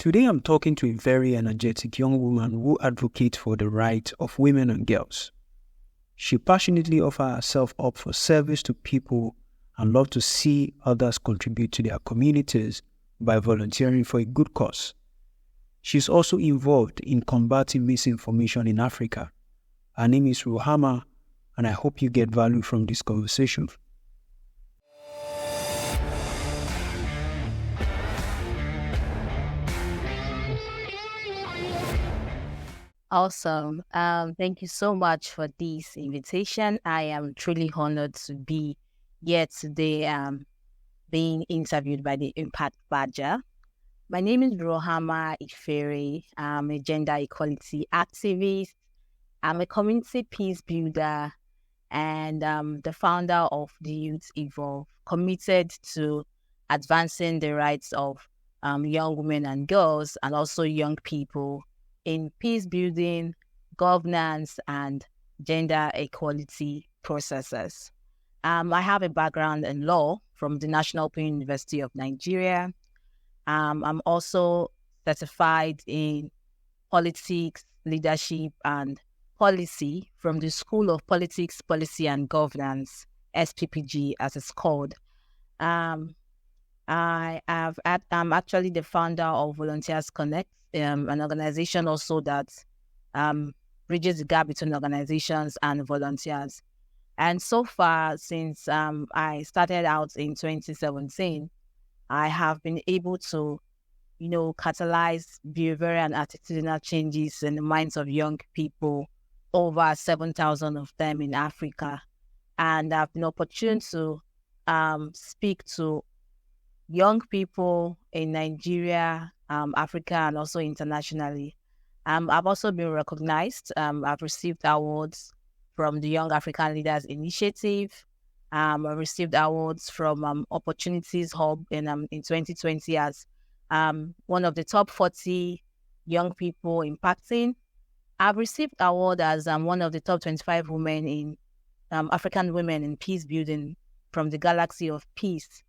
Today I'm talking to a very energetic young woman who advocates for the rights of women and girls. She passionately offers herself up for service to people and loves to see others contribute to their communities by volunteering for a good cause. She's also involved in combating misinformation in Africa. Her name is Ruhamah, and I hope you get value from this conversation. Awesome. Thank you so much for this invitation. I am truly honored to be here today, being interviewed by the Impact Badger. My name is Ruhamah Ifere. I'm a gender equality activist. I'm a community peace builder and the founder of the Youth Evolve, committed to advancing the rights of young women and girls and also young people in peace building, governance, and gender equality processes. I have a background in law from the National Open University of Nigeria. I'm also certified in politics, leadership, and policy from the School of Politics, Policy, and Governance, SPPG as it's called. I'm actually the founder of Volunteers Connect, an organization also that bridges the gap between organizations and volunteers. And so far, since I started out in 2017, I have been able to, catalyze behavioral and attitudinal changes in the minds of young people, over 7,000 of them in Africa. And I've been opportune to speak to young people in Nigeria, Africa, and also internationally. I've also been recognized. I've received awards from the Young African Leaders Initiative. I received awards from Opportunities Hub in 2020 as one of the top 40 young people impacting. I've received award as one of the top 25 women in African women in peace building from the Galaxy of Peace.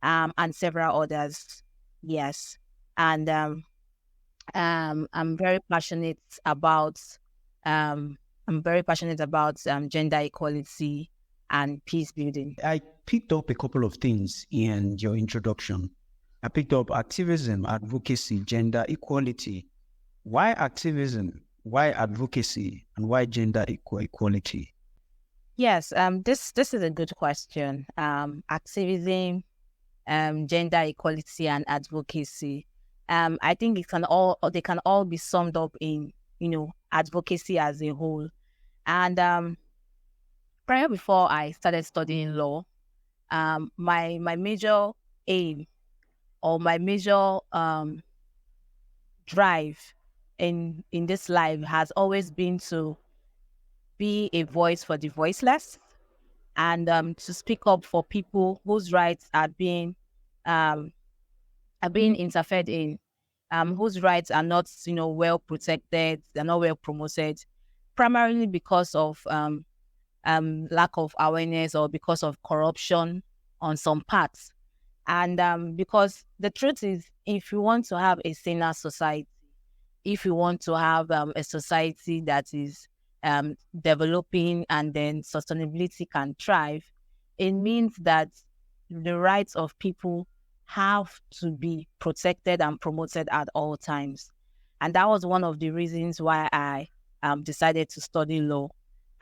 And several others, yes. And I'm very passionate about gender equality and peace building. I picked up a couple of things in your introduction. I picked up activism, advocacy, gender equality. Why activism? Why advocacy? And why gender equality? Yes, this is a good question. Activism, gender equality, and advocacy. I think they can all be summed up in advocacy as a whole. And prior before I started studying law, my major aim or my major drive in this life has always been to be a voice for the voiceless, and to speak up for people whose rights are being interfered in, whose rights are not well protected, they're not well promoted, primarily because of lack of awareness or because of corruption on some parts. And because the truth is, if you want to have a saner society, if you want to have a society that is developing and then sustainability can thrive, it means that the rights of people have to be protected and promoted at all times. And that was one of the reasons why I decided to study law.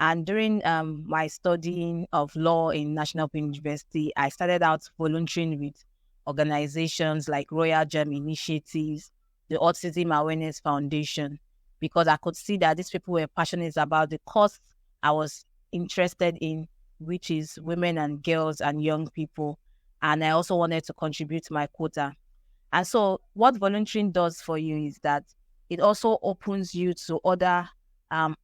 And during my studying of law in National Open University, I started out volunteering with organizations like Royal Gem Initiatives, the Autism Awareness Foundation, because I could see that these people were passionate about the cause I was interested in, which is women and girls and young people. And I also wanted to contribute my quota. And so what volunteering does for you is that it also opens you to other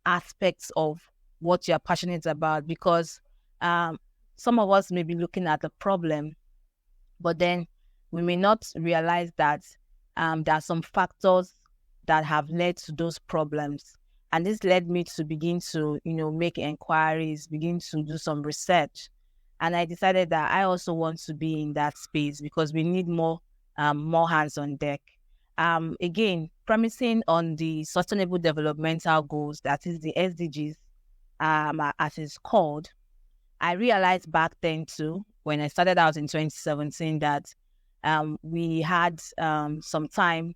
aspects of what you're passionate about, because some of us may be looking at the problem, but then we may not realize that there are some factors that have led to those problems. And this led me to begin to, make inquiries, begin to do some research. And I decided that I also want to be in that space because we need more hands on deck. again, promising on the Sustainable Developmental Goals, that is the SDGs, as it's called. I realized back then too, when I started out in 2017, that we had some time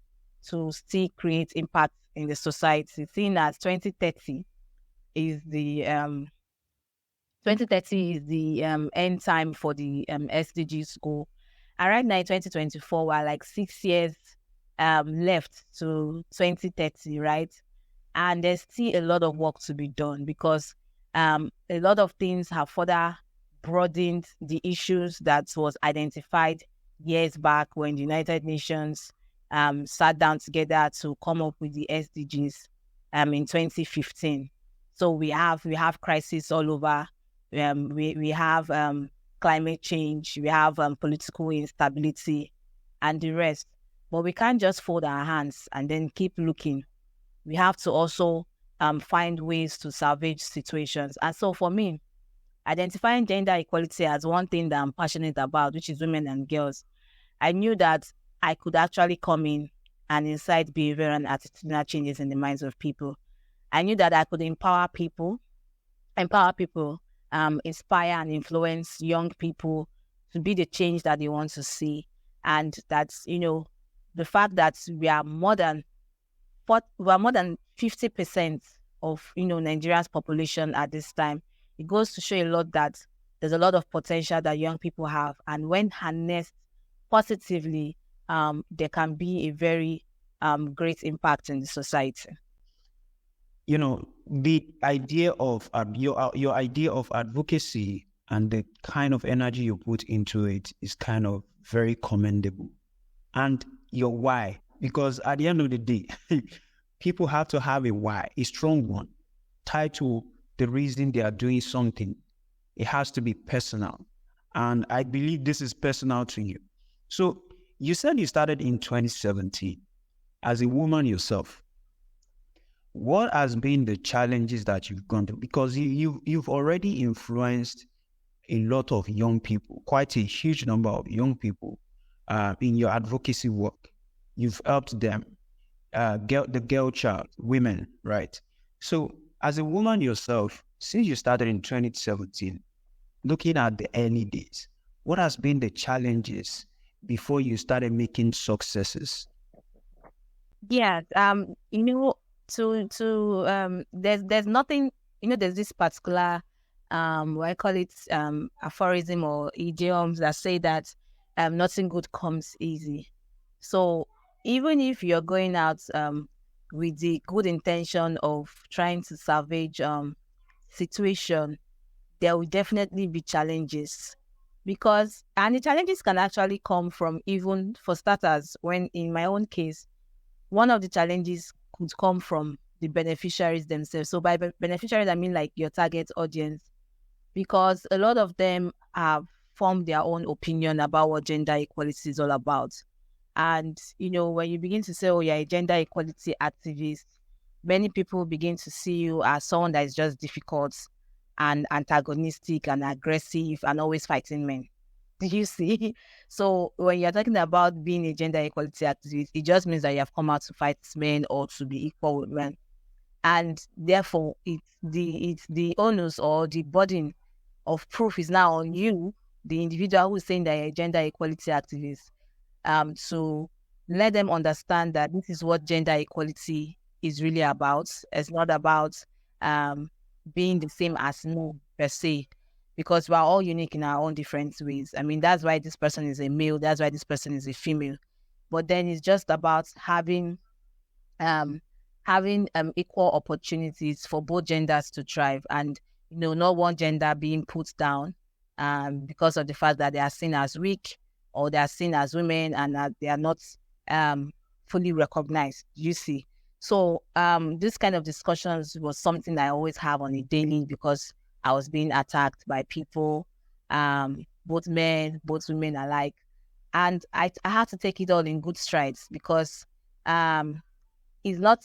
to still create impact in the society, seeing as 2030 is the 2030 is the end time for the SDGs goal. And right now in 2024, we're like 6 years left to 2030, right? And there's still a lot of work to be done, because a lot of things have further broadened the issues that was identified years back when the United Nations sat down together to come up with the SDGs in 2015. So we have crises all over. We have climate change, we have political instability, and the rest. But we can't just fold our hands and then keep looking. We have to also find ways to salvage situations. And so for me, identifying gender equality as one thing that I'm passionate about, which is women and girls, I knew that I could actually come in and incite behavioral and attitudinal changes in the minds of people. I knew that I could empower people, inspire and influence young people to be the change that they want to see. And that's, the fact that we are more than 50% of, Nigeria's population at this time. It goes to show a lot that there's a lot of potential that young people have. And when harnessed positively, there can be a very great impact in the society. The idea of your idea of advocacy and the kind of energy you put into it is kind of very commendable. And your why, because at the end of the day, people have to have a why, a strong one, tied to the reason they are doing something. It has to be personal. And I believe this is personal to you. So you said you started in 2017 as a woman yourself. What has been the challenges that you've gone through? Because you've already influenced a lot of young people, quite a huge number of young people in your advocacy work. You've helped them, the girl child, women, right? So as a woman yourself, since you started in 2017, looking at the early days, what has been the challenges before you started making successes? Yeah, there's nothing, there's this particular what I call it aphorism or idioms that say that nothing good comes easy. So even if you're going out with the good intention of trying to salvage situation, there will definitely be challenges, and the challenges can actually come from, even for starters, when in my own case, one of the challenges could come from the beneficiaries themselves. So by beneficiaries, I mean like your target audience, because a lot of them have formed their own opinion about what gender equality is all about. And, when you begin to say, oh, you're a gender equality activist, many people begin to see you as someone that is just difficult and antagonistic and aggressive and always fighting men. You see? So when you're talking about being a gender equality activist, it just means that you have come out to fight men or to be equal with men. And therefore, it's the onus or the burden of proof is now on you, the individual who's saying that you're a gender equality activist, to let them understand that this is what gender equality is really about. It's not about being the same as no per se, because we're all unique in our own different ways. I mean, that's why this person is a male, that's why this person is a female. But then it's just about having equal opportunities for both genders to thrive, and not one gender being put down because of the fact that they are seen as weak or they are seen as women and that they are not fully recognized, you see. So this kind of discussions was something I always have on a daily, because I was being attacked by people, both men, both women alike. And I had to take it all in good strides, because it's not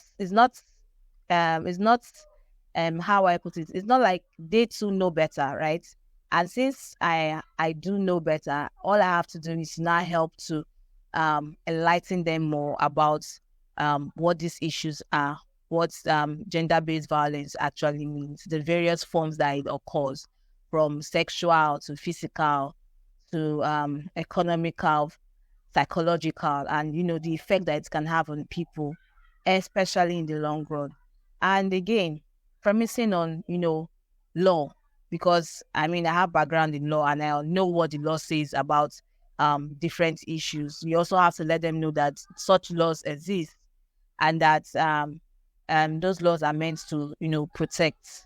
how I put it. It's not like they too know better, right? And since I do know better, all I have to do is now help to enlighten them more about what these issues are, what gender-based violence actually means, the various forms that it occurs, from sexual to physical to economical, psychological, and the effect that it can have on people, especially in the long run. And again, premising on law, because I have background in law and I know what the law says about different issues. You also have to let them know that such laws exist and that those laws are meant to protect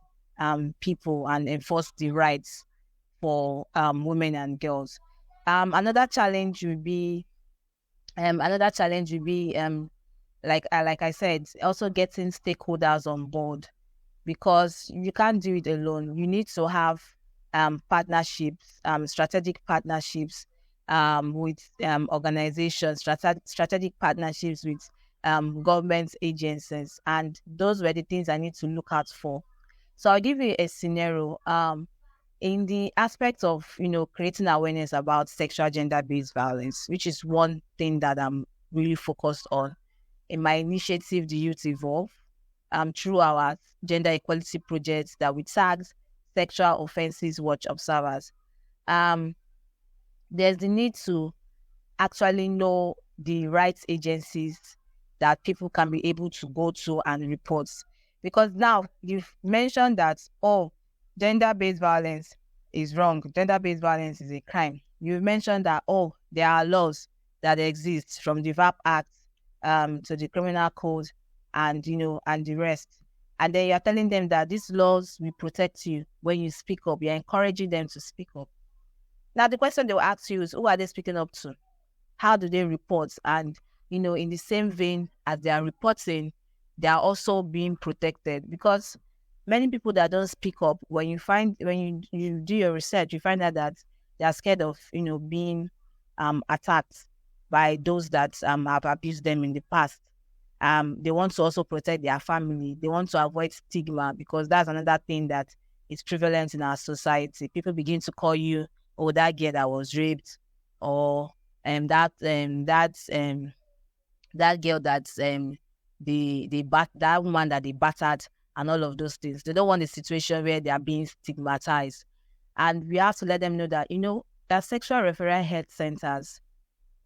people and enforce the rights for women and girls. Another challenge would be like I said, also getting stakeholders on board, because you can't do it alone. You need to have partnerships, strategic partnerships with organizations, strategic partnerships with government agencies, and those were the things I need to look out for. So I'll give you a scenario. In the aspect of creating awareness about sexual gender-based violence, which is one thing that I'm really focused on in my initiative, the Youth Evolve, through our gender equality projects that we tagged Sexual Offences Watch Observers. There's the need to actually know the rights agencies that people can be able to go to and report. Because now you've mentioned that, gender-based violence is wrong. Gender-based violence is a crime. You've mentioned that, there are laws that exist, from the VAP Act to the Criminal Code and the rest. And then you're telling them that these laws will protect you when you speak up. You're encouraging them to speak up. Now, the question they will ask you is, who are they speaking up to? How do they report? And, in the same vein as they are reporting, they are also being protected, because many people that don't speak up, when you do your research, you find out that they are scared of, being attacked by those that have abused them in the past. They want to also protect their family. They want to avoid stigma, because that's another thing that is prevalent in our society. People begin to call you, that girl that was raped, or that girl that's that woman that they battered, and all of those things. They don't want a situation where they are being stigmatized. And we have to let them know that, there are sexual referral health centers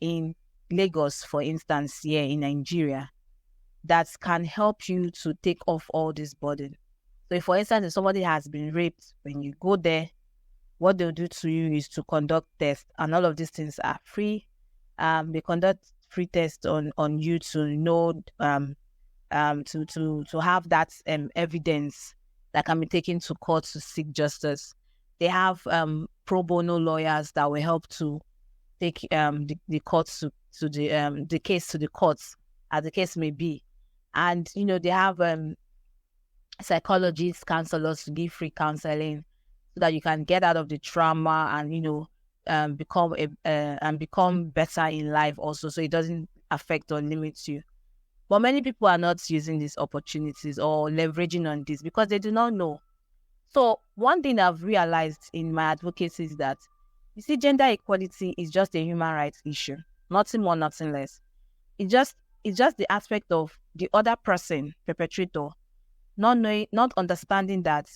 in Lagos, for instance, here in Nigeria, that can help you to take off all this burden. So if, for instance, if somebody has been raped, when you go there, what they'll do to you is to conduct tests, and all of these things are free. They conduct free tests on you to know to have that evidence that can be taken to court to seek justice. They have pro bono lawyers that will help to take the courts to the case to the courts, as the case may be. And they have psychologists, counselors to give free counseling, so that you can get out of the trauma and become better in life also, so it doesn't affect or limit you. But many people are not using these opportunities or leveraging on this because they do not know. So one thing I've realized in my advocacy is that, you see, gender equality is just a human rights issue, nothing more, nothing less. It's just the aspect of the other person, perpetrator, not understanding that,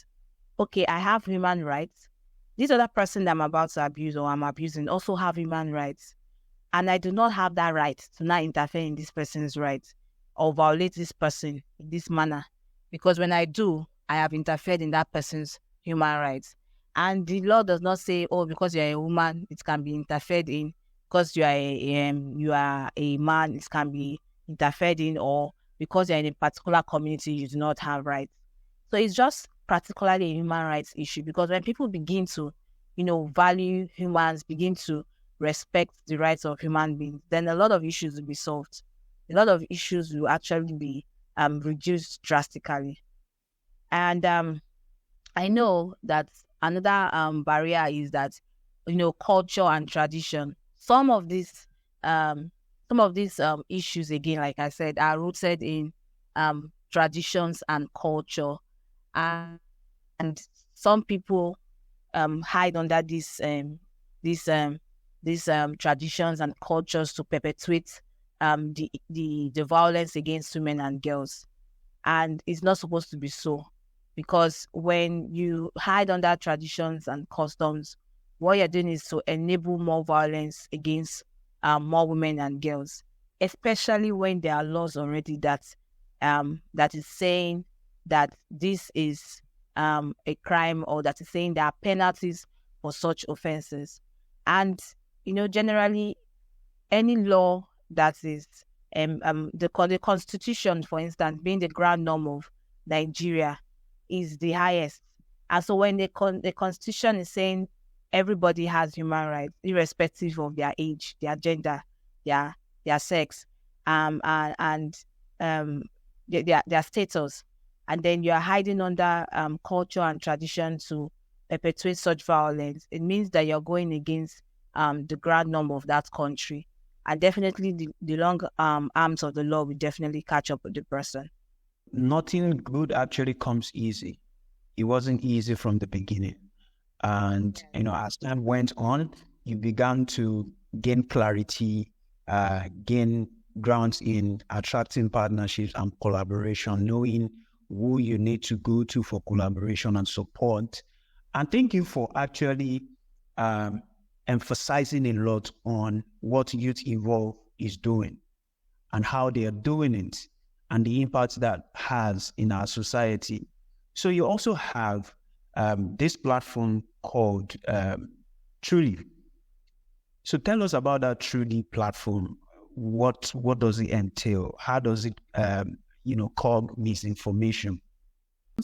okay, I have human rights. This other person that I'm about to abuse or I'm abusing also have human rights. And I do not have that right to not interfere in this person's rights or violate this person in this manner. Because when I do, I have interfered in that person's human rights. And the law does not say, because you're a woman, it can be interfered in. Because you are a man, it can be interfered in. Or because you're in a particular community, you do not have rights. So it's just particularly a human rights issue. Because when people begin to, value humans, begin to respect the rights of human beings, then a lot of issues will be solved. A lot of issues will actually be reduced drastically. And I know that another barrier is that, culture and tradition. Some of these issues, again, like I said, are rooted in traditions and culture, and some people hide under this these traditions and cultures to perpetuate the violence against women and girls. And it's not supposed to be so, because when you hide under traditions and customs, what you're doing is to enable more violence against more women and girls, especially when there are laws already that is saying that this is a crime, or that is saying there are penalties for such offenses. And, generally, any law that is the Constitution, for instance, being the ground norm of Nigeria, is the highest. And so when the Constitution is saying everybody has human rights, irrespective of their age, their gender, their sex, and their status, and then you are hiding under culture and tradition to perpetuate such violence, it means that you're going against the ground norm of that country. And definitely the long arms of the law will definitely catch up with the person. Nothing good actually comes easy. It wasn't easy from the beginning. And, as time went on, you began to gain clarity, gain grounds in attracting partnerships and collaboration, knowing who you need to go to for collaboration and support. And thank you for actually emphasizing a lot on what Youth Evolve is doing and how they are doing it and the impact that has in our society. So you also have this platform called Truly. So tell us about that Truly platform. What does it entail? How does it, curb misinformation?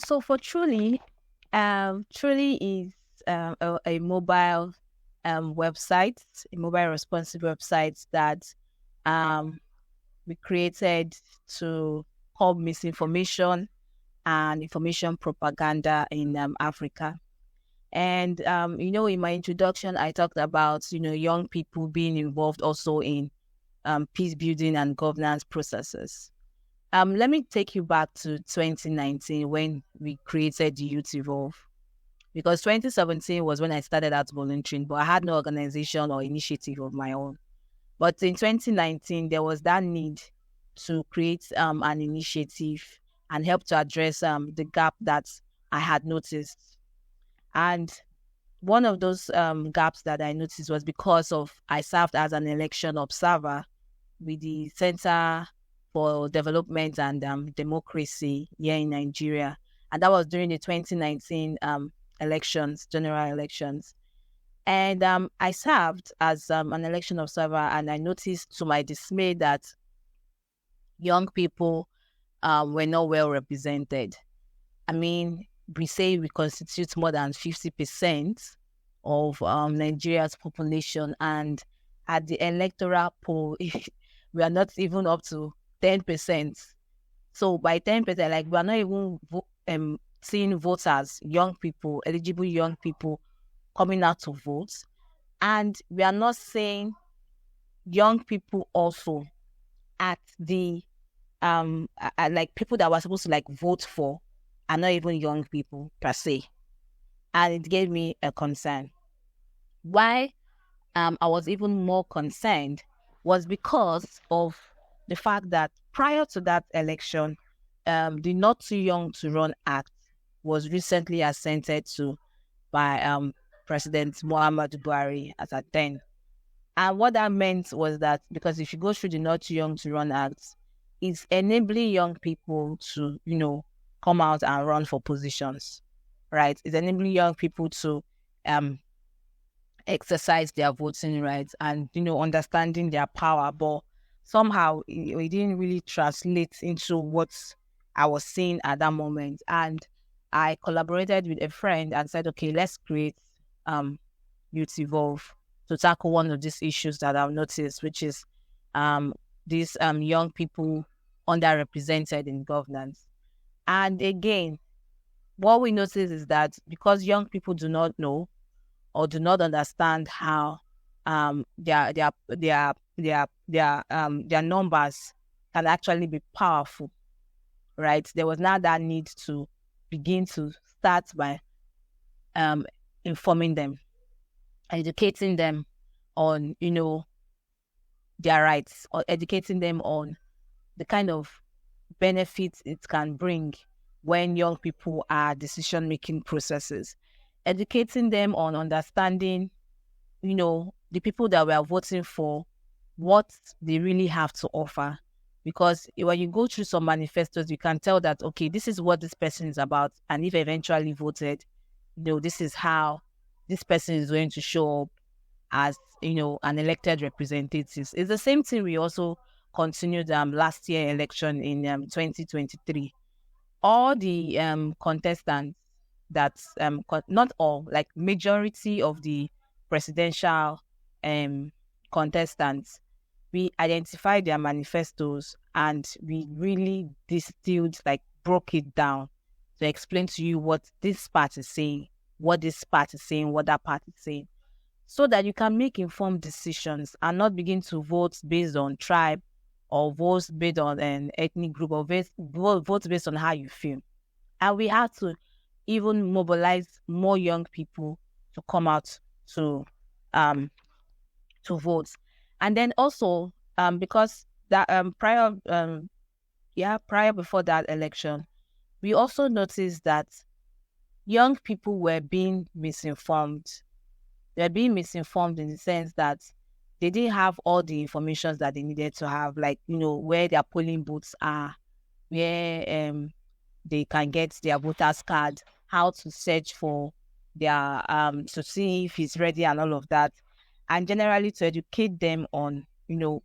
So for Truly, Truly is a mobile website, a mobile responsive website that we created to curb misinformation and information propaganda in Africa. And, in my introduction, I talked about, young people being involved also in peace building and governance processes. Let me take you back to 2019 when we created the Youth Evolve, because 2017 was when I started out volunteering, but I had no organization or initiative of my own. But in 2019, there was that need to create an initiative and help to address the gap that I had noticed. And one of those gaps that I noticed was because I served as an election observer with the Center for Development and Democracy here in Nigeria. And that was during the 2019 elections, general elections. And I served as an election observer, and I noticed to my dismay that young people were not well represented. I mean, we say we constitute more than 50% of Nigeria's population, and at the electoral poll, we are not even up to 10%. So by 10%, like, we are not even seeing voters, young people, eligible young people coming out to vote. And we are not saying young people also at the like people that were supposed to vote for are not even young people per se. And it gave me a concern. Why I was even more concerned was because of the fact that prior to that election, the Not Too Young to Run Act was recently assented to by President Muhammadu Buhari as at then. And what that meant was that, because if you go through the Not Too Young to Run Act, it's enabling young people to, come out and run for positions, right? It's enabling young people to exercise their voting rights and, understanding their power. But somehow it didn't really translate into what I was seeing at that moment. And I collaborated with a friend and said, okay, let's create Youth Evolve to tackle one of these issues that I've noticed, which is these young people underrepresented in governance. And again, what we notice is that because young people do not know or do not understand how their numbers can actually be powerful, right? There was now that need to begin to start by informing them, educating them on, their rights, or educating them on the kind of benefits it can bring when young people are decision-making processes, educating them on understanding, the people that we are voting for, what they really have to offer. Because when you go through some manifestos, you can tell that, okay, this is what this person is about. And if eventually voted, this is how this person is going to show up as, an elected representative. It's the same thing we also continued last year election in 2023. All the contestants that, not all, like majority of the presidential contestants, we identified their manifestos and we really distilled, like broke it down to explain to you what this part is saying, what this part is saying, what that part is saying, so that you can make informed decisions and not begin to vote based on tribe or vote based on an ethnic group, or vote based on how you feel. And we have to even mobilize more young people to come out to vote. And then also, because that prior before that election, we also noticed that young people were being misinformed. They're being misinformed in the sense that they didn't have all the information that they needed to have, like, where their polling booths are, where they can get their voters card, how to search for their to see if it's ready and all of that, and generally to educate them on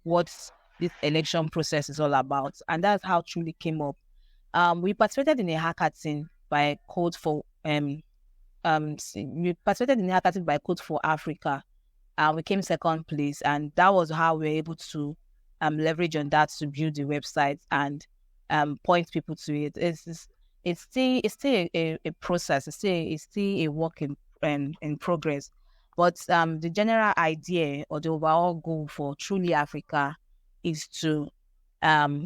what this election process is all about. And that's how Truly came up. We participated in a hackathon by Code for Code for Africa. We came second place, and that was how we were able to leverage on that to build the website and point people to it. It's still a process. It's still a work in progress. But the general idea or the overall goal for Truly Africa is to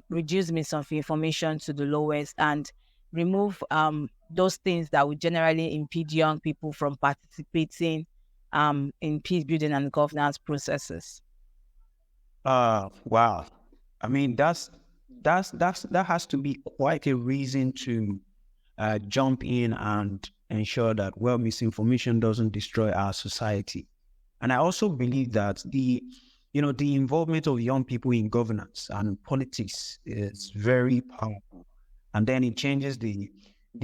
reduce misinformation to the lowest and remove those things that would generally impede young people from participating in peace building and governance processes. Wow. I mean, that has to be quite a reason to jump in and ensure that misinformation doesn't destroy our society. And I also believe that the involvement of young people in governance and politics is very powerful, and then it changes the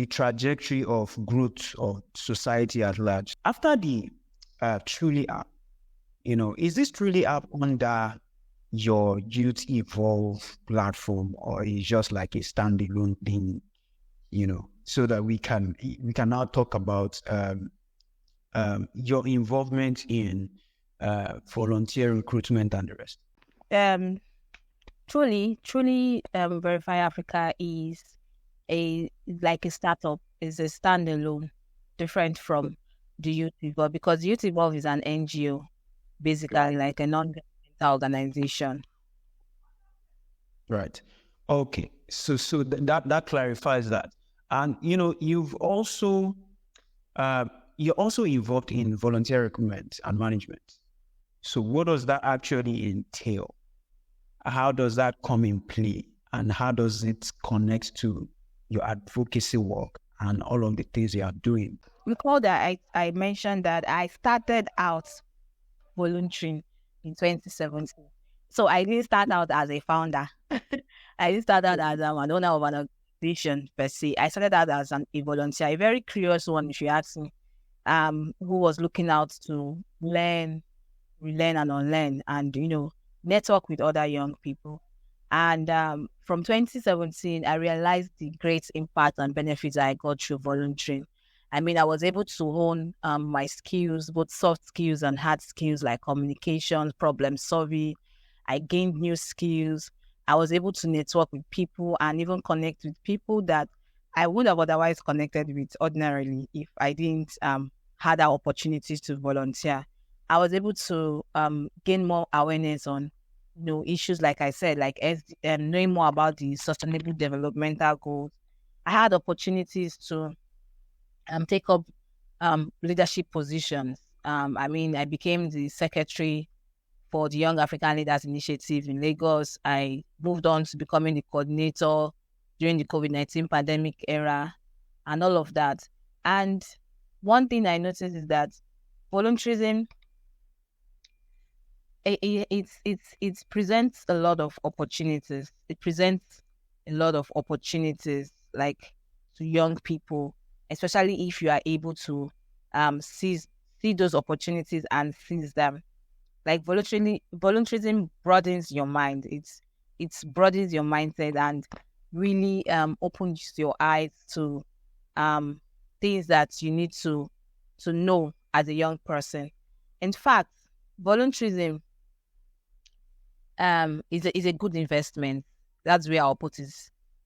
trajectory of growth of society at large. After the Truly app, is this Truly app under your Youth Evolve platform, or is just like a standalone thing, so that we can now talk about your involvement in volunteer recruitment and the rest? Truly, Verify Africa is a startup, is a standalone, different from the Youth Evolve, because Youth Evolve is an NGO, basically like a non-governmental organization. Right. Okay. So that clarifies that. And you've also you're also involved in volunteer recruitment and management. So what does that actually entail? How does that come in play? And how does it connect to your advocacy work and all of the things you are doing? Recall that I mentioned that I started out volunteering in 2017. So I didn't start out as a founder. I didn't start out as an owner of an organization per se. I started out as a volunteer, a very curious one, if you ask me, who was looking out to learn, relearn and unlearn, and network with other young people. And from 2017, I realized the great impact and benefits I got through volunteering. I mean, I was able to hone my skills, both soft skills and hard skills like communication, problem solving. I gained new skills. I was able to network with people and even connect with people that I would have otherwise connected with ordinarily if I didn't had that opportunities to volunteer. I was able to gain more awareness on issues, like I said, like knowing more about the sustainable developmental goals. I had opportunities to take up leadership positions. I became the secretary for the Young African Leaders Initiative in Lagos. I moved on to becoming the coordinator during the COVID-19 pandemic era and all of that. And one thing I noticed is that volunteerism, it presents a lot of opportunities. It presents a lot of opportunities, like, to young people, especially if you are able to see those opportunities and seize them. Like, volunteerism broadens your mind. It broadens your mindset and really opens your eyes to things that you need to know as a young person. In fact, volunteerism is a good investment. That's where I'll put it.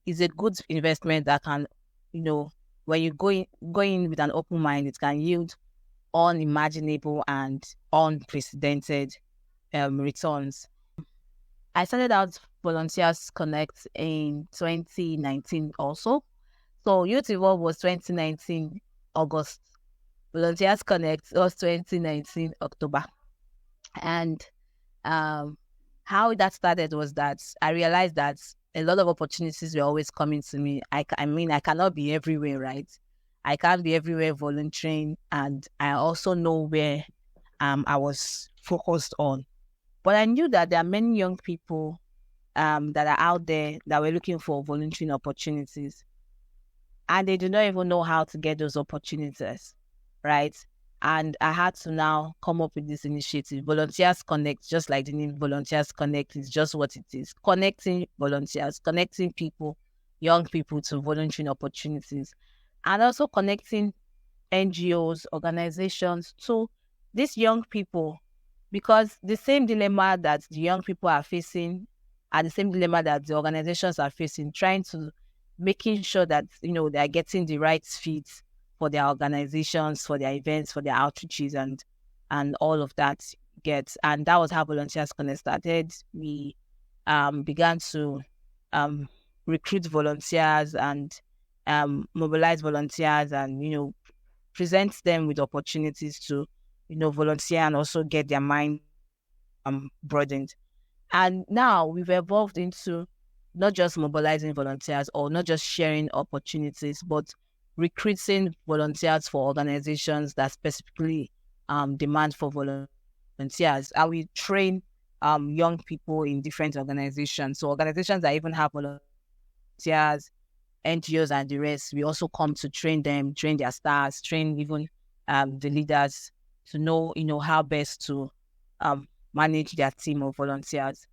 It's a good investment that can, when you go in with an open mind, it can yield unimaginable and unprecedented returns. I started out Volunteers Connect in 2019 also. So Youth Evolve was 2019 August. Volunteers Connect was 2019 October. And how that started was that I realized that a lot of opportunities were always coming to me. I cannot be everywhere, right? I can't be everywhere volunteering, and I also know where I was focused on. But I knew that there are many young people that are out there that were looking for volunteering opportunities, and they do not even know how to get those opportunities, right? And I had to now come up with this initiative, Volunteers Connect. Just like the name Volunteers Connect is just what it is: connecting volunteers, connecting people, young people, to volunteering opportunities, and also connecting NGOs, organizations to these young people, because the same dilemma that the young people are facing are the same dilemma that the organizations are facing, trying to making sure that they're getting the right fit for their organizations, for their events, for their outreaches, and all of that gets. And that was how Volunteers Connect started. We began to recruit volunteers and mobilize volunteers, and present them with opportunities to volunteer and also get their mind broadened. And now we've evolved into not just mobilizing volunteers or not just sharing opportunities, but recruiting volunteers for organizations that specifically demand for volunteers. And we train young people in different organizations. So organizations that even have volunteers, NGOs and the rest, we also come to train them, train their staffs, train even the leaders to know, how best to manage their team of volunteers.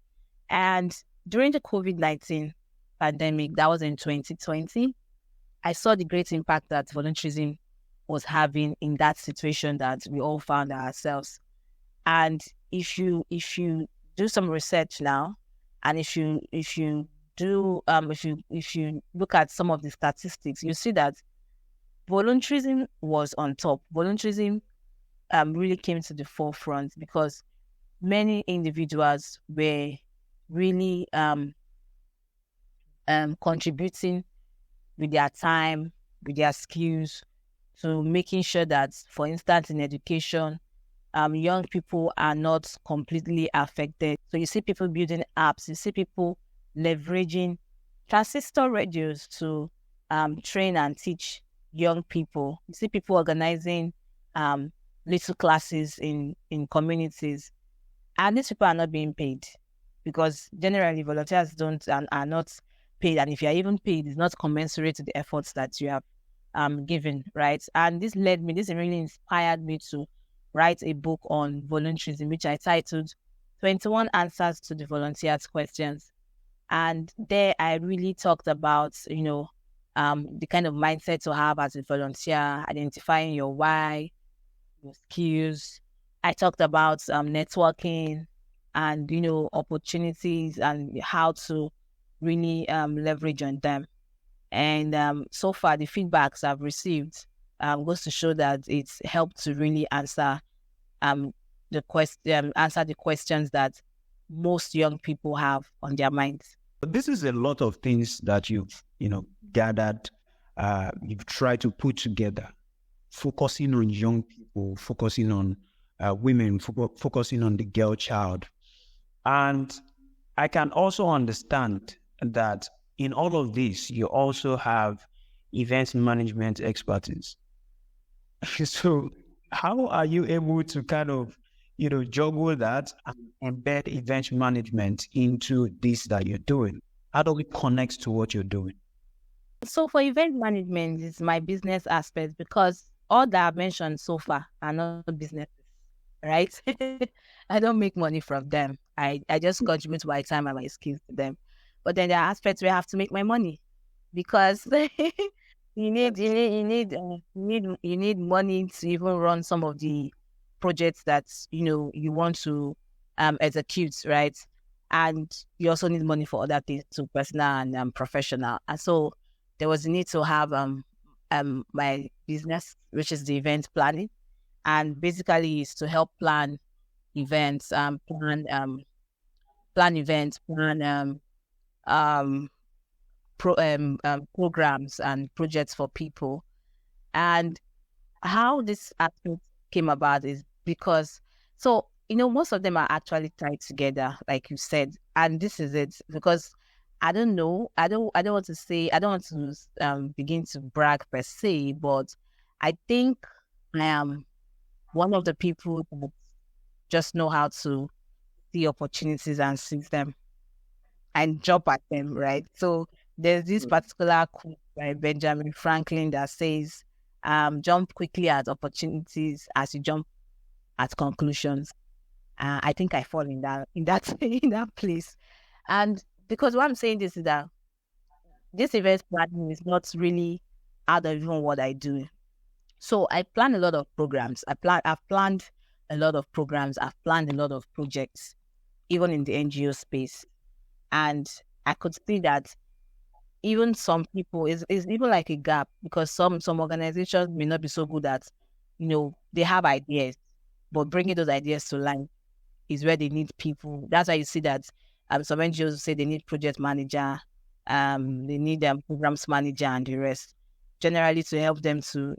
And during the COVID-19 pandemic, that was in 2020, I saw the great impact that volunteerism was having in that situation that we all found ourselves. And if you do some research now, and if you look at some of the statistics, you see that volunteerism was on top. Volunteerism really came to the forefront because many individuals were really contributing with their time, with their skills, to making sure that, for instance, in education, young people are not completely affected. So you see people building apps, you see people leveraging transistor radios to train and teach young people. You see people organizing little classes in communities, and these people are not being paid, because generally volunteers don't and are not paid, and if you are even paid, it's not commensurate to the efforts that you have given, right? And this really inspired me to write a book on volunteerism, which I titled 21 Answers to the Volunteers' Questions. And there I really talked about, the kind of mindset to have as a volunteer, identifying your why, your skills. I talked about networking and, opportunities and how to really leverage on them. And so far, the feedbacks I've received goes to show that it's helped to really answer the questions that most young people have on their minds. This is a lot of things that you've gathered, you've tried to put together, focusing on young people, focusing on women, focusing on the girl child. And I can also understand that in all of this, you also have event management expertise. So how are you able to kind of, juggle that and embed event management into this that you're doing? How do we connect to what you're doing? So for event management, it's my business aspect because all that I've mentioned so far are not businesses, right? I don't make money from them. I just contribute my time and my skills to them. But then there are aspects where I have to make my money because you need money to even run some of the projects that you want to execute, right? And you also need money for other things, so personal and professional. And so there was a need to have my business, which is the event planning, and basically is to help plan events, plan events, plan um, programs and projects for people. And how this aspect came about is because, so, most of them are actually tied together, like you said. And this is it, because I don't know, I don't want to say, I don't want to begin to brag per se, but I think I am one of the people that just know how to see opportunities and seize them and jump at them, right? So there's this particular quote by Benjamin Franklin that says, jump quickly at opportunities as you jump at conclusions. I think I fall in that in that place. And because what I'm saying this is that this event planning is not really out of even what I do. So I plan a lot of programs. I've planned a lot of programs. I've planned a lot of projects, even in the NGO space. And I could see that even some people is even like a gap, because some organizations may not be so good at, they have ideas, but bringing those ideas to life is where they need people. That's why you see that some NGOs say they need project manager, they need programs manager and the rest, generally to help them to,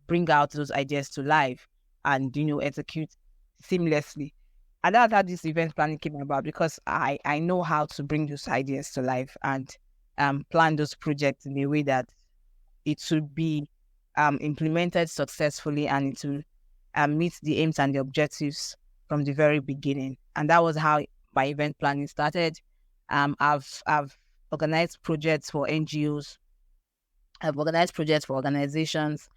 bring out those ideas to life and, execute seamlessly. And that's how this event planning came about, because I know how to bring those ideas to life and plan those projects in a way that it should be implemented successfully, and it will meet the aims and the objectives from the very beginning. And that was how my event planning started. I've organized projects for NGOs, I've organized projects for organizations,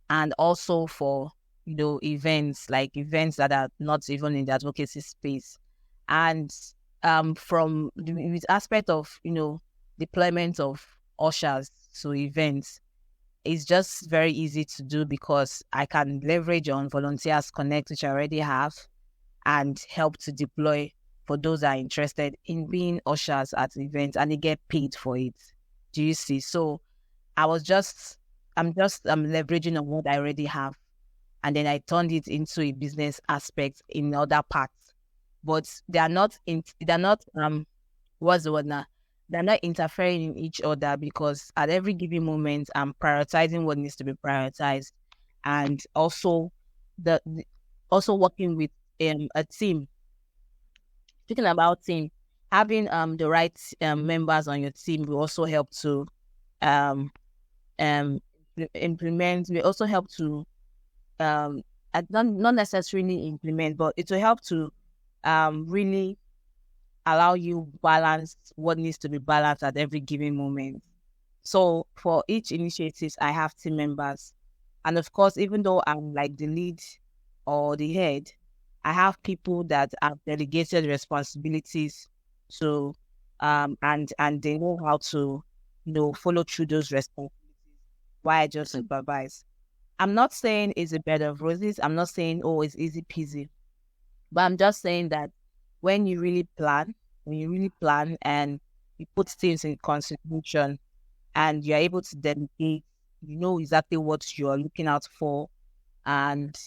and also for events that are not even in the advocacy space. And from the aspect of deployment of ushers to events, it's just very easy to do because I can leverage on Volunteers Connect, which I already have, and help to deploy for those that are interested in being ushers at events, and they get paid for it. Do you see? So I'm just leveraging on what I already have, and then I turned it into a business aspect in other parts. But they're not what's the word now? They're not interfering in each other, because at every given moment I'm prioritizing what needs to be prioritized, and also also working with a team. Speaking about team, having the right members on your team will also help to um implement. We also help to not necessarily implement, but it will help to really allow you balance what needs to be balanced at every given moment. So for each initiative, I have team members. And of course, even though I'm like the lead or the head, I have people that have delegated responsibilities to and they know how to follow through those responsibilities while I just supervise. I'm not saying it's a bed of roses. I'm not saying, oh, it's easy peasy. But I'm just saying that when you really plan and you put things in consideration and you're able to delegate, you know exactly what you're looking out for, and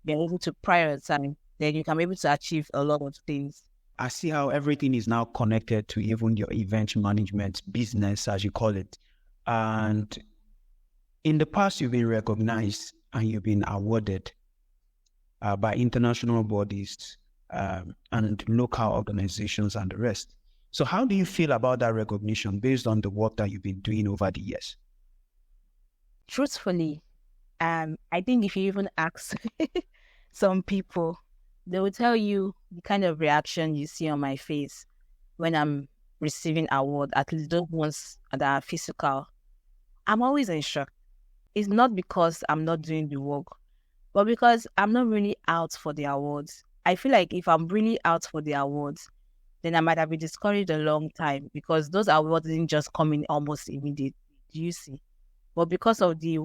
you're able to prioritize, then you can be able to achieve a lot of things. I see how everything is now connected to even your event management business, as you call it. And in the past, you've been recognized and you've been awarded by international bodies and local organizations and the rest. So how do you feel about that recognition based on the work that you've been doing over the years? Truthfully, I think if you even ask some people, they will tell you the kind of reaction you see on my face when I'm receiving award, at least those ones that are physical. I'm always in shock. It's not because I'm not doing the work, but because I'm not really out for the awards. I feel like if I'm really out for the awards, then I might have been discouraged a long time, because those awards didn't just come in almost immediately. Do you see? But because of the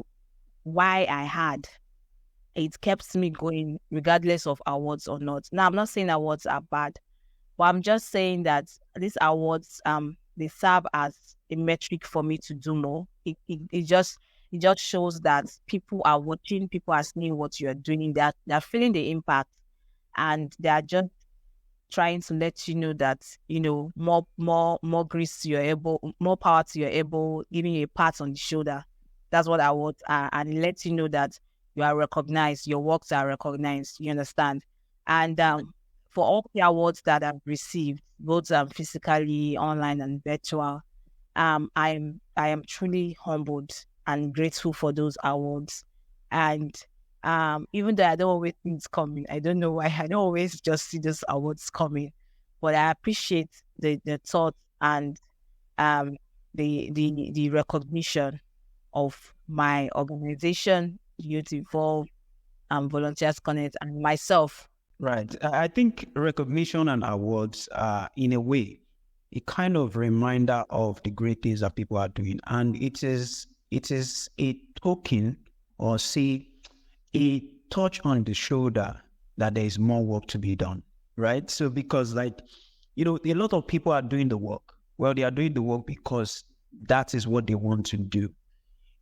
why I had, it kept me going regardless of awards or not. Now, I'm not saying awards are bad, but I'm just saying that these awards, they serve as a metric for me to do more. It just shows that people are watching, people are seeing what you're doing, they're feeling the impact, and they are just trying to let you know that, more grease to your elbow, more power to your elbow, giving you a pat on the shoulder. That's what awards are, and it lets you know that you are recognized, your works are recognized. You understand? And for all the awards that I've received, both physically, online, and virtual, I am truly humbled and grateful for those awards. And even though I don't always see it coming, I don't know why I don't always just see those awards coming, but I appreciate the thought and the recognition of my organization, Youth Evolve, Volunteers Connect, and myself. Right. I think recognition and awards are, in a way, a kind of reminder of the great things that people are doing. And it is a token, or say a touch on the shoulder, that there is more work to be done. Right. So because a lot of people are doing the work. Well, they are doing the work because that is what they want to do.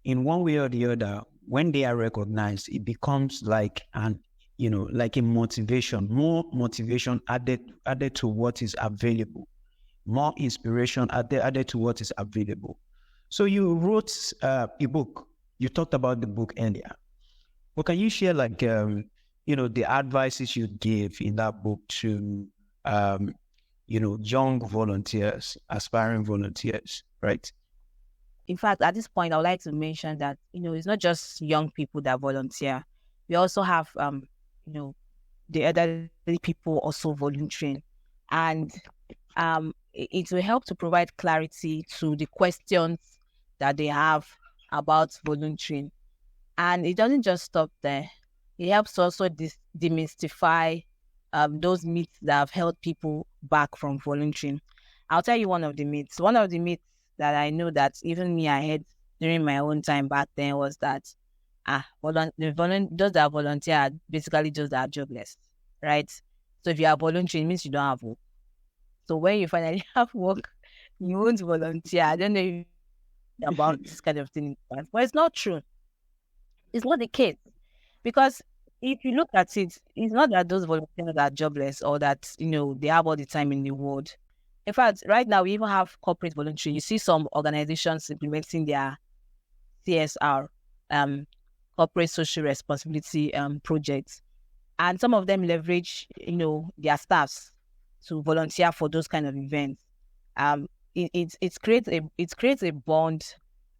In one way or the other, when they are recognized, it becomes like a motivation, more motivation added to what is available, more inspiration added to what is available. So you wrote a book. You talked about the book earlier. Well, can you share the advices you gave in that book to young volunteers, aspiring volunteers, right? In fact, at this point, I would like to mention that, it's not just young people that volunteer. We also have, the elderly people also volunteering. And it will help to provide clarity to the questions that they have about volunteering. And it doesn't just stop there. It helps also demystify those myths that have held people back from volunteering. I'll tell you one of the myths. One of the myths that I know that even me, I had during my own time back then, was that those that volunteer are basically those that are jobless, right? So if you are volunteering, it means you don't have work. So when you finally have work, you won't volunteer. I don't know about this kind of thing, but it's not true. It's not the case, because if you look at it, it's not that those volunteers are jobless, or that they have all the time in the world. In fact, right now we even have corporate volunteering. You see some organizations implementing their CSR, corporate social responsibility projects, and some of them leverage their staffs to volunteer for those kind of events. It creates a bond,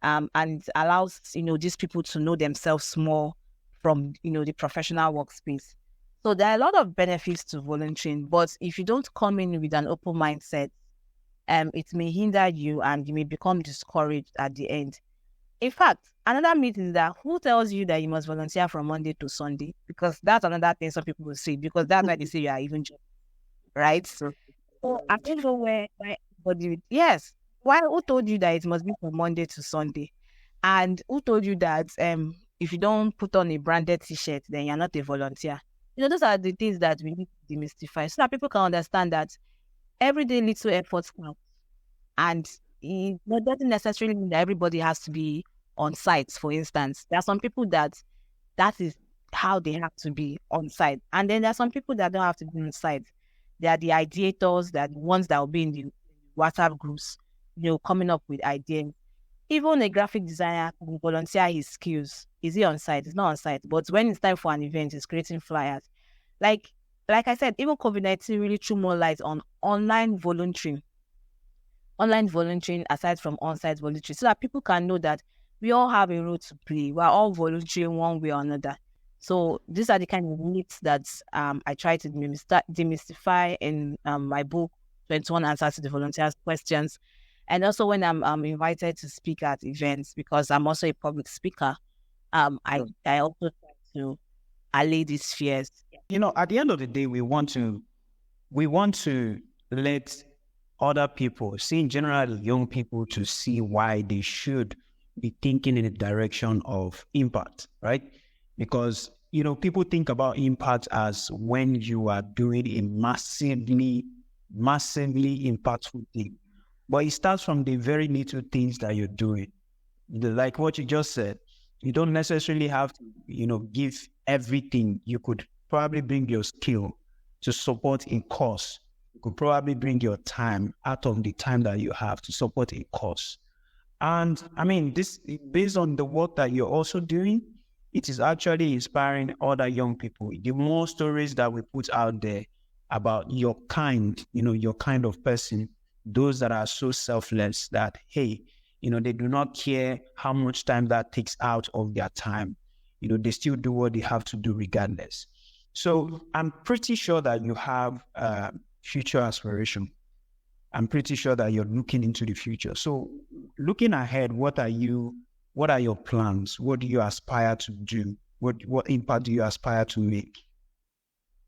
and it allows these people to know themselves more from the professional workspace. So there are a lot of benefits to volunteering, but if you don't come in with an open mindset, it may hinder you, and you may become discouraged at the end. In fact, another myth is that who tells you that you must volunteer from Monday to Sunday? Because that's another thing some people will say, because that's why they say you are even job, right? So I don't know yes. Why? Who told you that it must be from Monday to Sunday? And who told you that if you don't put on a branded T-shirt, then you're not a volunteer? Those are the things that we need to demystify, so that people can understand that everyday little efforts count. And it doesn't necessarily mean that everybody has to be on site. For instance, there are some people that is how they have to be on site. And then there are some people that don't have to be on site. They are the ideators, that the ones that will be in the WhatsApp groups, coming up with ideas. Even a graphic designer can volunteer his skills. Is he on site? He's not on site. But when it's time for an event, he's creating flyers. Like, like I said, even COVID-19 really threw more light on online volunteering aside from on-site volunteering, so that people can know that we all have a role to play. We're all volunteering one way or another. So these are the kind of myths that I try to demystify in my book, 21 Answers to the Volunteers' Questions. And also when I'm invited to speak at events, because I'm also a public speaker, I also try to allay these fears. At the end of the day, we want to let other people, see in general young people, to see why they should be thinking in the direction of impact, right? Because, people think about impact as when you are doing a massively impactful thing. But it starts from the very little things that you're doing. Like what you just said, you don't necessarily have to, give everything. You could probably bring your skill to support a cause. You could probably bring your time out of the time that you have to support a cause. And I mean, this, based on the work that you're also doing, it is actually inspiring other young people. The more stories that we put out there about your kind, your kind of person, those that are so selfless that, hey, they do not care how much time that takes out of their time. They still do what they have to do regardless. So I'm pretty sure that you have future aspiration. I'm pretty sure that you're looking into the future. So looking ahead, what are your plans? What do you aspire to do? What impact do you aspire to make?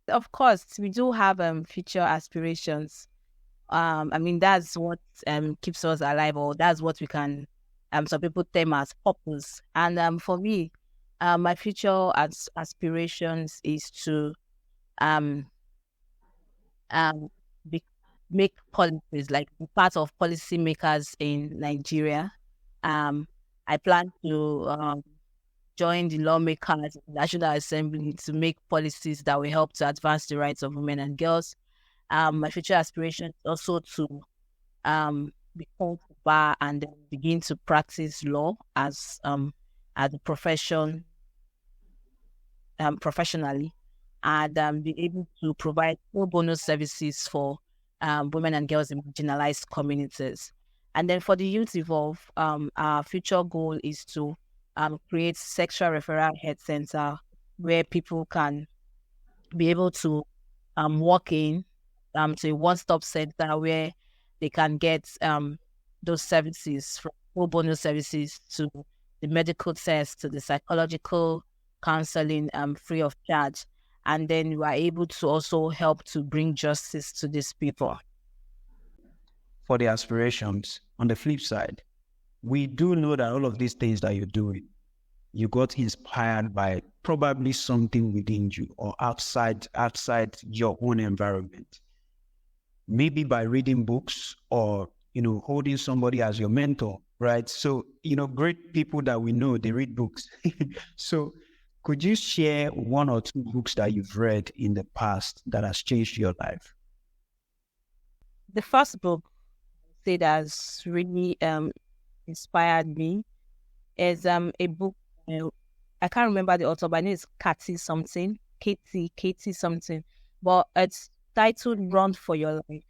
Of course, we do have future aspirations. I mean, that's what keeps us alive, or that's what we can, some people term as purpose. And for me, my future aspirations is to make policies, like be part of policymakers in Nigeria. I plan to join the lawmakers in the National Assembly to make policies that will help to advance the rights of women and girls. My future aspiration is also to be called to bar and then begin to practice law as a profession, professionally, and be able to provide pro bono services for women and girls in marginalized communities. And then for the Youth Evolve, our future goal is to create sexual referral health center where people can be able to walk in to a one-stop center where they can get those services, from pro bono services to the medical tests to the psychological counseling, free of charge. And then we are able to also help to bring justice to these people. For the aspirations, on the flip side, we do know that all of these things that you're doing, you got inspired by probably something within you or outside your own environment. Maybe by reading books or, holding somebody as your mentor, right? So, great people that we know, they read books. So could you share one or two books that you've read in the past that has changed your life? The first book that has really inspired me is a book. I can't remember the author, but I know it's Katie something, but it's titled "Run for Your Life."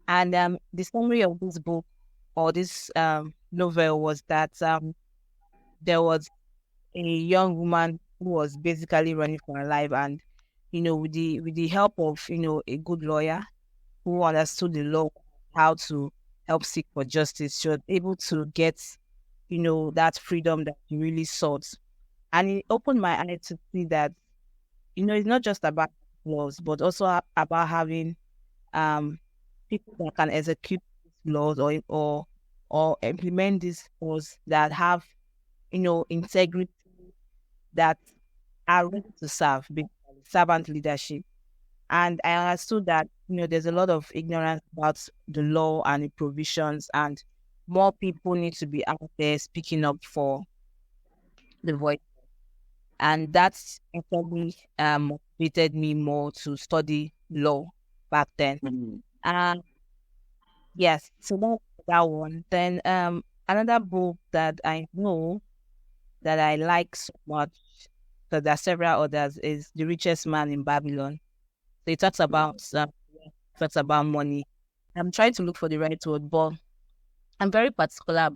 And the summary of this book or this novel was that there was a young woman who was basically running for her life, and with the help of a good lawyer who understood the law, how to help seek for justice, she was able to get that freedom that she really sought. And it opened my eye to see that it's not just about laws, but also about having people that can execute these laws or implement these laws that have integrity, that are ready to serve, servant leadership. And I understood that there's a lot of ignorance about the law and the provisions, and more people need to be out there speaking up for the voice. And that's actually motivated me more to study law back then. Mm-hmm. Yes, so that one. Then another book that I know that I like so much, because there are several others, is The Richest Man in Babylon. They talks about money. I'm trying to look for the right word, but I'm very particular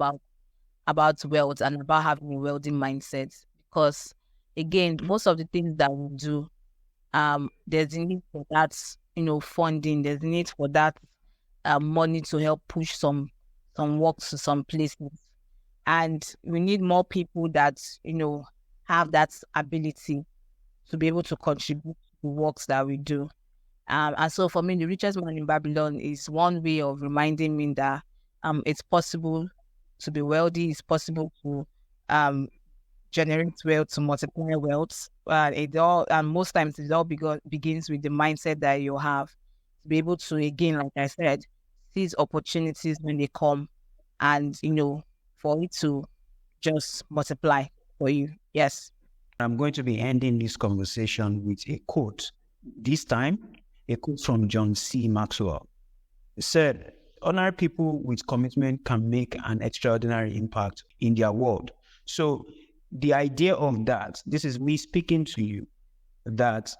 about wealth and about having a wealthy mindset because, again, most of the things that we do, there's a need for that, funding. There's a need for that money to help push some works to some places, and we need more people that have that ability to be able to contribute to the works that we do. And so for me, the richest man in Babylon is one way of reminding me that it's possible to be wealthy. It's possible to um, generate wealth, to multiply wealth. And most times it all begins with the mindset that you have to be able to, again, like I said, seize opportunities when they come, and for it to just multiply for you. Yes. I'm going to be ending this conversation with a quote. This time, a quote from John C. Maxwell. He said, "Ordinary people with commitment can make an extraordinary impact in their world." So the idea of that, this is me speaking to you, that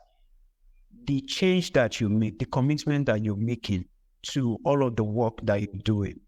the change that you make, the commitment that you're making to all of the work that you're doing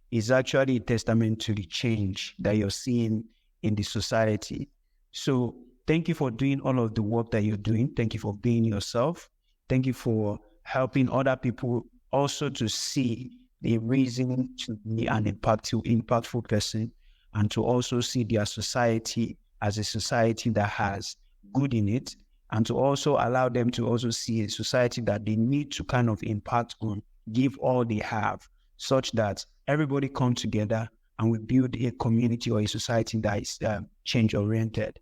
is actually a testament to the change that you're seeing in the society. So thank you for doing all of the work that you're doing. Thank you for being yourself. Thank you for helping other people also to see the reason to be an impactful person, and to also see their society as a society that has good in it, and to also allow them to also see a society that they need to kind of impact on, give all they have, such that everybody come together and we build a community or a society that is change-oriented.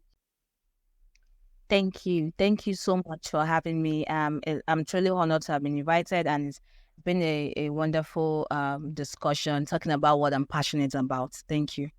Thank you. Thank you so much for having me. I'm truly honored to have been invited, and it's been a wonderful discussion talking about what I'm passionate about. Thank you.